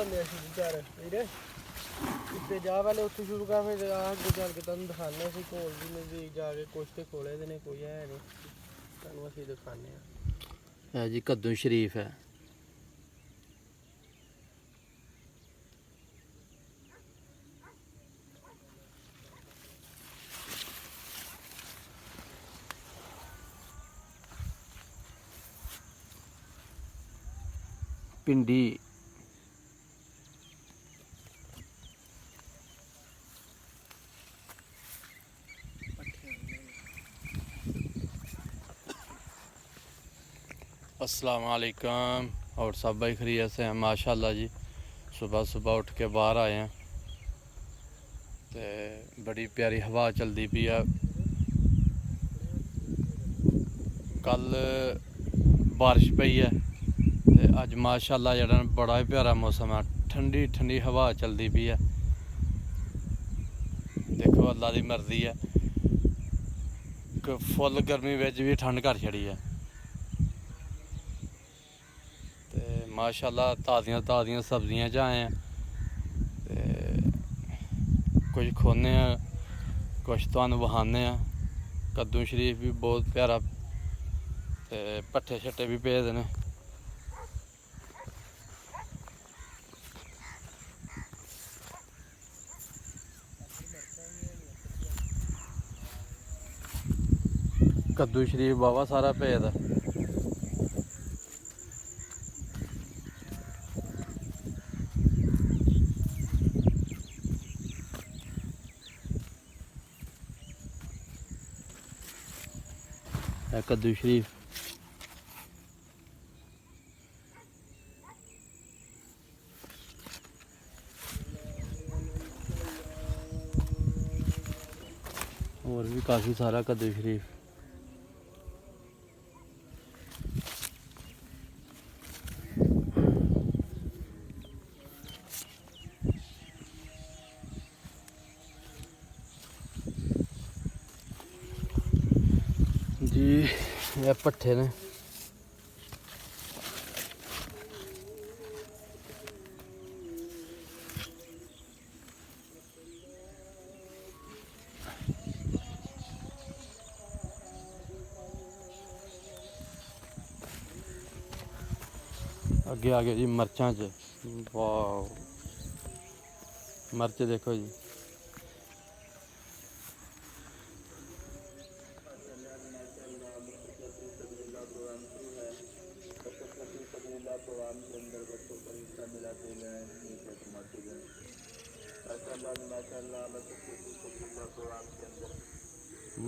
ਆਉਂਦੇ ਅਸੀਂ ਵਿਚਾਰ ਵੀਰੇ ਇੱਥੇ ਜਾ ਵਾਲੇ ਉੱਥੇ ਸ਼ੁਰੂ ਕਰ ਫਿਰ ਆਹ ਅੱਗੇ ਚੱਲ ਕੇ ਤੁਹਾਨੂੰ ਦਿਖਾਉਂਦੇ ਅਸੀਂ ਕੋਲ ਵੀ ਨੇ ਵੀ ਜਾ ਕੇ ਕੁਛ ਤੇ ਖੋਲੇ ਦੇ ਨੇ ਕੋਈ ਹੈ ਨਹੀਂ ਤੁਹਾਨੂੰ ਅਸੀਂ ਦਿਖਾਉਂਦੇ ਹਾਂ। ਜੀ ਕੱਦੂ ਸ਼ਰੀਫ ਹੈ। ਪਿੰਡੀ अस्सलाम वालेकुम और सब भाई खैरियत से हैं माशाल्लाह जी। सुबह सुबह उठ के बाहर आए हैं तो बड़ी प्यारी हवा चलती पई है। कल बारिश पई है तो अज माशाल्लाह जड़ा बड़ा ही प्यारा मौसम है। ठंडी ठंडी हवा चलती पई है। देखो अल्लाह की मर्जी है कि फुल गर्मी में भी ठंड कर छड़ी है। माशाल्लाह ताज़ियां सब्जियां च आए हैं कुछ खोने कुछ तुहानू विखाने। कद्दू शरीफ भी बहुत प्यारा पट्ठे शट्टे भी पे दे ने। कद्दू शरीफ बावा सारा पे दा। कद्दू शरीफ और भी काफ़ी सारा कद्दू शरीफ। जी ये पट्ठे ने अगे आ गए जी मरचां च। वाह मर्च देखो जी।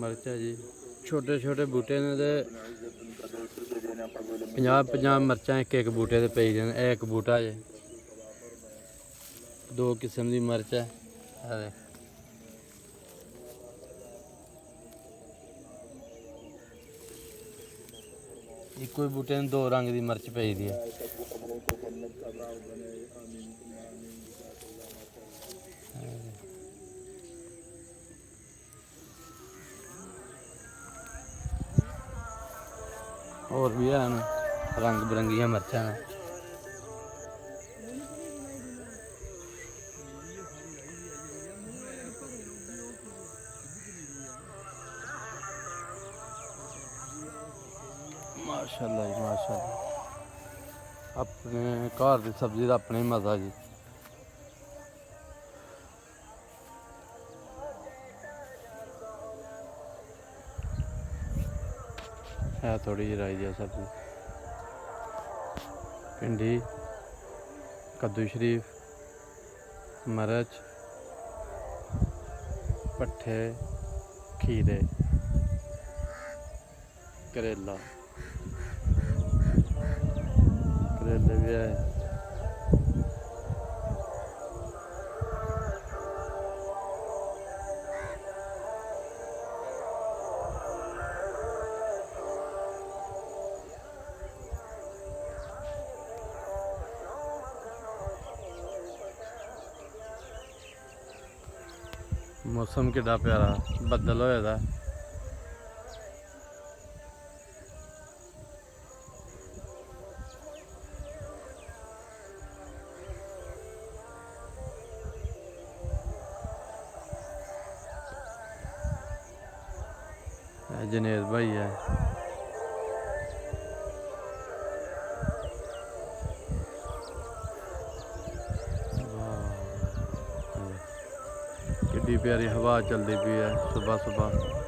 मर्चा जी छोटे छोटे बूटे ने ते 50 मरचां एक बूटे ते पई जान। एक बूटा जे दो किस्म की मर्च है। इको बूटे ने दो रंग की मर्च पई दी है। और भी है रंग बिरंगिया मर्चां ने। माशाल्लाह जी माशाल्लाह अपने घर की सब्जी का अपना ही मज़ा जी। है थोड़ी जी राई दी सब्जी। भिंडी कद्दू शरीफ मरच पट्ठे खीरे करेला करेले भी है। मौसम कितना प्यारा बदल होए दा। जनेद भाई है। कितनी प्यारी हवा चलती पी है सुबह सुबह।